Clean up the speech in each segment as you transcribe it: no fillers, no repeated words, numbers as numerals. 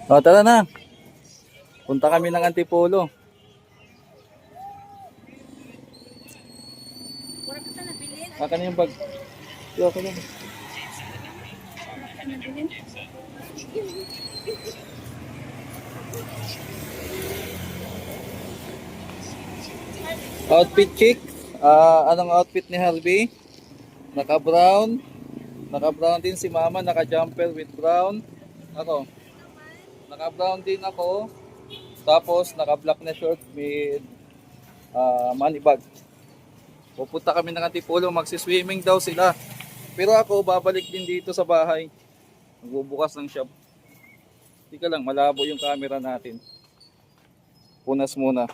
O, tara na. Punta kami ng Antipolo. Akin yung bag. Yo, ako lang. Outfit chick. Anong outfit ni Harvey? Naka-brown. Naka-brown din si Mama. Naka-jumper with brown. Ako. Naka-brown din ako. Tapos naka-black na short with money bag. Pupunta kami ng Antipolo. Magsi-swimming daw sila. Pero ako babalik din dito sa bahay. Magbubukas ng shop. Tika lang, malabo yung camera natin. Punas muna.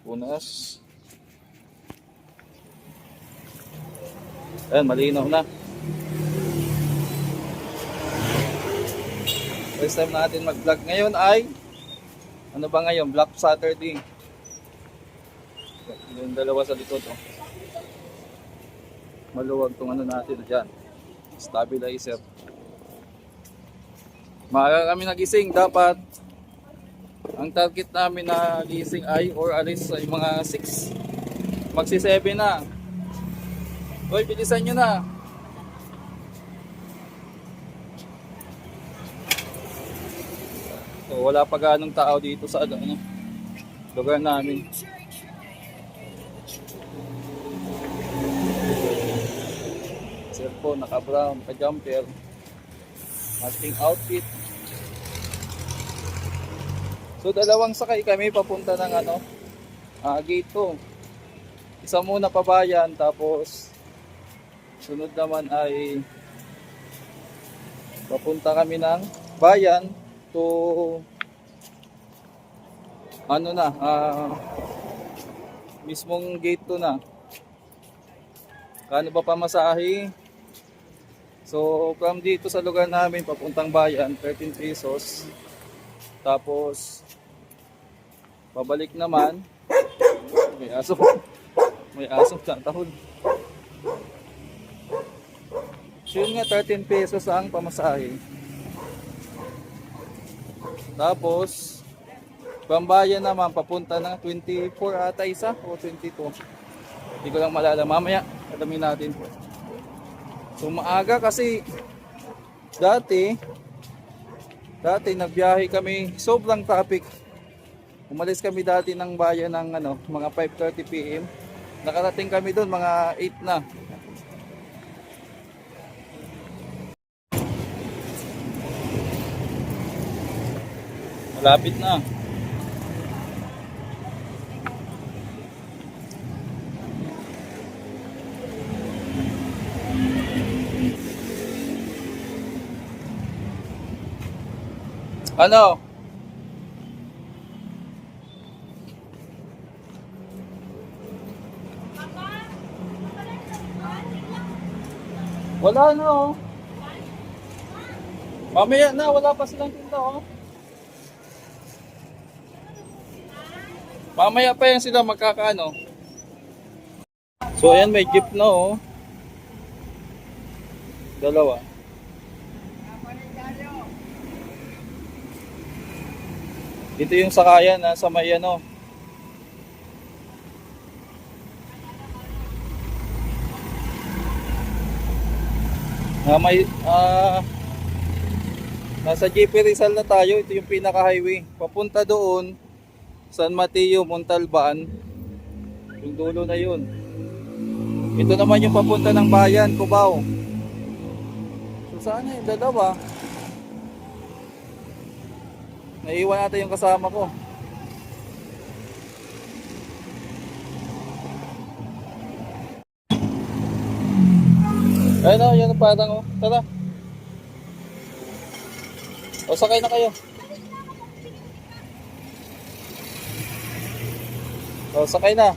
Punas. Ayan, malinaw na. First time natin mag-vlog. Ngayon ay, ano ba ngayon? Black Saturday. Yung dalawa sa likod. Oh. Maluwag tong ano natin dyan. Stabilizer. Maaga kami nagising. Dapat ang target namin na gising ay or alis ay mga 6. Magsi 7 na. Hoy, bilisan nyo na. So, wala pa ganong tao dito sa ano, lugar namin. Cellphone, naka-brown, naka-jumper. Ating outfit. So, dalawang sakay kami papunta ng ano, gate 2. Isa muna pabayan, tapos sunod naman ay papunta kami ng bayan to ano na, mismong gate 2 na. Kano ba pamasahe? So from dito sa lugar namin papuntang bayan 13 pesos. Tapos pabalik naman may aso. May aso sa tahon. So yun nga 13 pesos ang pamasahe. Tapos pambayan naman papunta ng 24 ata isa o 22. Hindi ko lang malala. Mamaya alamin natin. So maaga kasi dati nagbiyahe kami, sobrang traffic. Umalis kami dati ng bayan ng ano, mga 5:30 PM. Nakarating kami doon mga 8 na. Malapit na. Ano? Wala na oh. Mamaya na, wala pa silang tinda oh. Mamaya pa yan sila magkakaano. So ayan, may jeep na oh. Dalawa. Ito yung sakayan na sa may ano. Nasa JP Rizal na tayo. Ito yung pinaka-highway. Papunta doon, San Mateo, Montalban. Yung dulo na yun. Ito naman yung papunta ng bayan, Cubao. So saan yung dalawa? Naiiwan natin yung kasama ko. Ayun o, yan ang parang o. Tara. O, sakay na kayo. O, sakay na.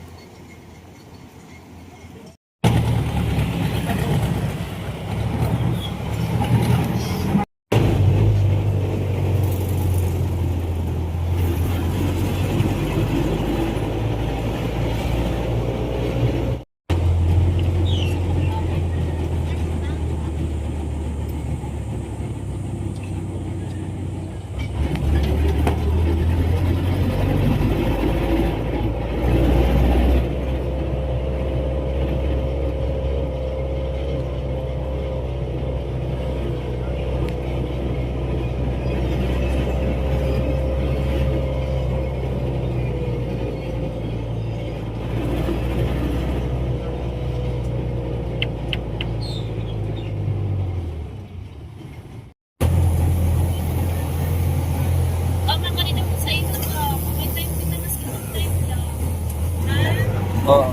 Oo.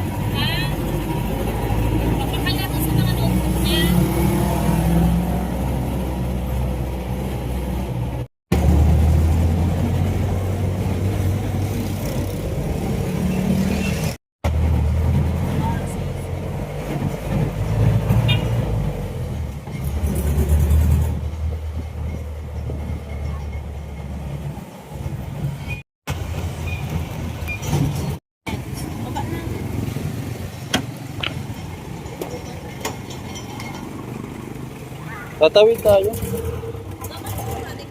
Papakalaro sa mga notebook niya. Baba na. Tatawid tayo. Baba na natin.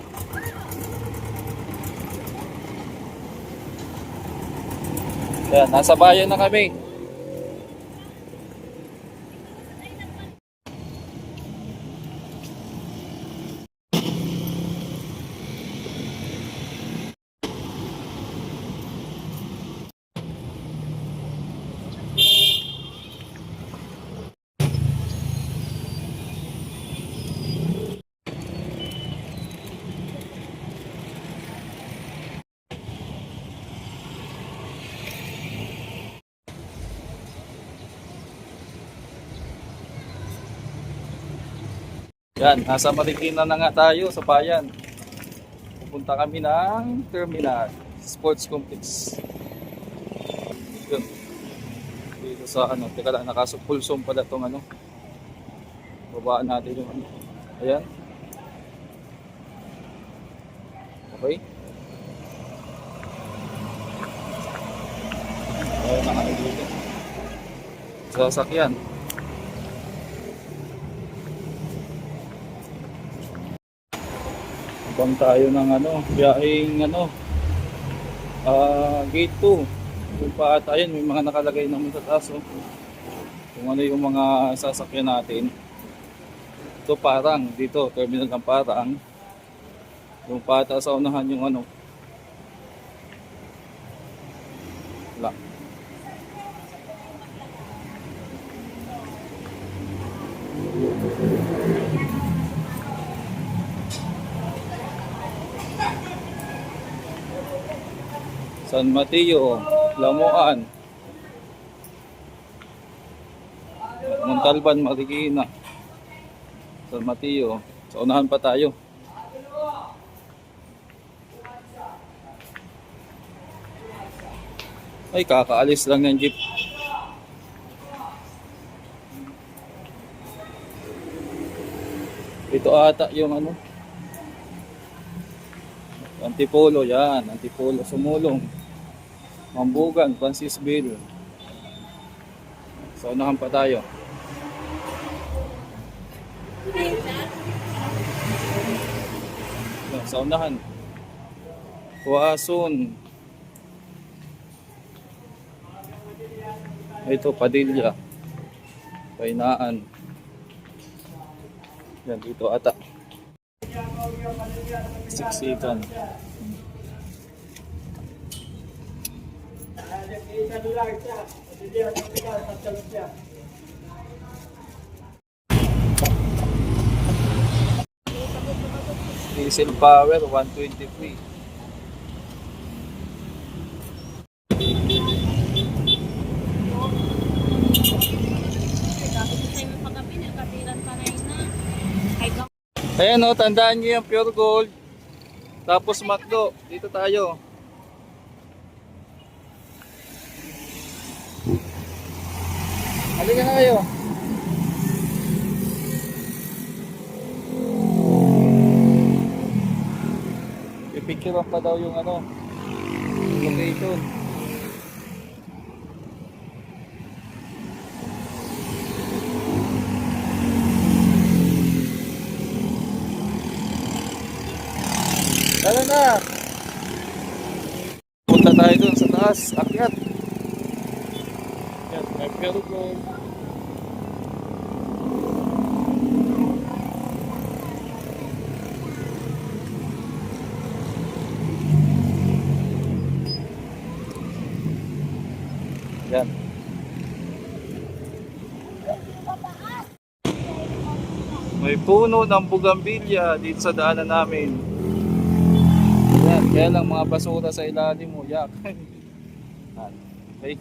Yan, nasa bayan na kami. Yan, nasa Marikina na nga tayo sa bayan. Pupunta kami ng terminal, sports complex. Yun. Dito sa ano, teka lang, nakasupulsong pala tong ano. Babaan natin yung ano. Ayan. Okay. Ayan na kami dito. Sasakyan. Ibang tayo ng ano, biyaheng ano, gate 2. Yung pa at ayun, may mga nakalagay naman sa taas. Oh. Kung ano yung mga sasakyan natin. Ito parang, dito, terminal ng parang. Yung pata sa unahan yung ano. Wala. San Mateo, Lamuan, Montalban, Marikina, San Mateo. Sa unahan pa tayo. Ay, kakaalis lang ng jeep. Ito ata yung ano. Antipolo, yan. Antipolo, Sumulong. Mambugan, Francisville. Sa unahan pa tayo. Yan, sa unahan. Quezon. Ito, Padilla. Kainaan. Yan, dito ata. Siksikan. Diesel power 123. Dapat tayo mapagabi na katiran pa rin na. Ay, Ayan o, tandaan nyo yung Pure Gold. Tapos McDo. Dito tayo. Halika na kayo. Pipicturean pa daw yung ano, location. Tara na! Punta tayo dun sa taas, akyat. Yan, may Pure Gold. Yan. May puno ng bugambilya dito sa daanan namin. Yan, kaya lang mga basura sa ilalim mo, yak. Okay.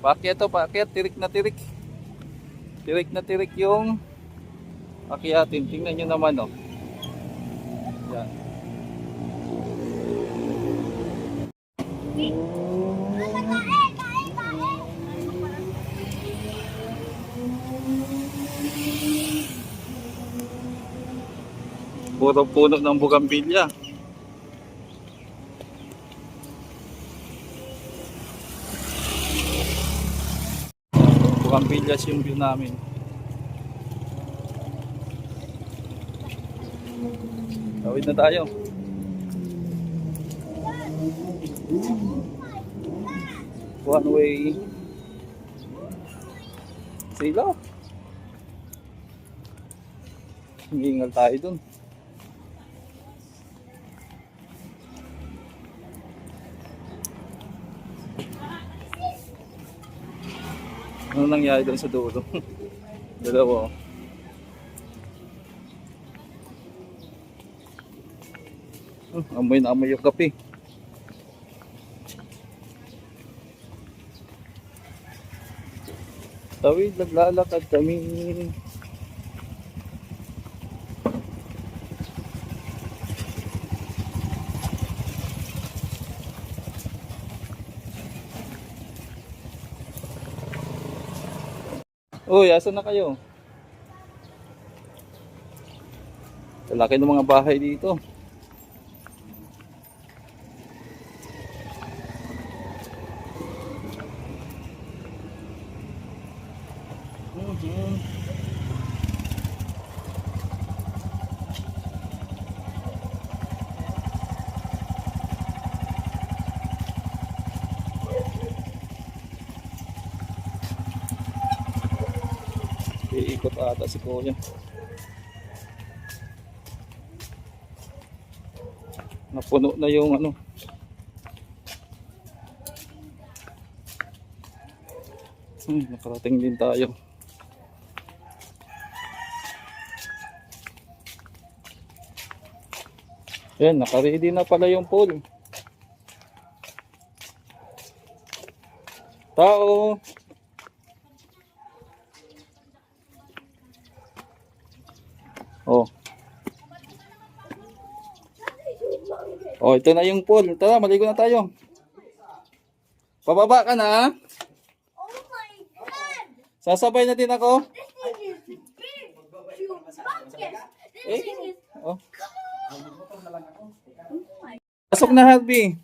Paakyat to, paakyat. Tirik na tirik. Tirik na tirik yung akyatin. Tingnan nyo naman, oh. Yan. Puro puno ng bugambilya. Bugambilyas yung view namin. Tawid na tayo. One way. Sila. Hingal tayo dun. Ano nangyari doon sa dulo? Dalawa. Amoy na amoy yung kape. Tawid, naglalakad kami. Uy, asan na kayo? Laki ng mga bahay dito. Iikot ata si Kuya. Napuno na yung ano. Nakarating din tayo. Ayan, nakaready na pala yung pool. Tao! Oh. Oh, ito na yung pool. Tara, maligo na tayo. Pababa ka na. Oh my God! Sasabay na din ako. This thing is big! Humongous! This thing is... Oh. Oh my... Pasok na, Harvey.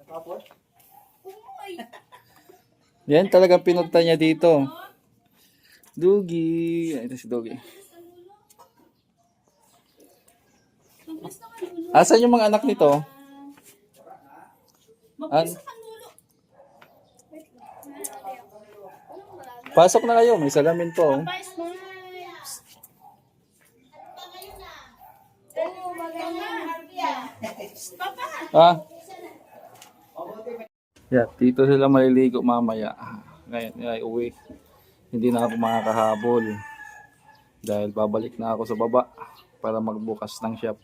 Oh my... Yan talagang pinunta niya dito. Dugi. Ay, ito si Dugi. Asan yung mga anak nito? Pasok na kayo. May salamin po. Ah. Yeah, dito sila maliligo mamaya. Ngayon ay uwi. Hindi na ako makakahabol. Dahil babalik na ako sa baba para magbukas ng shop.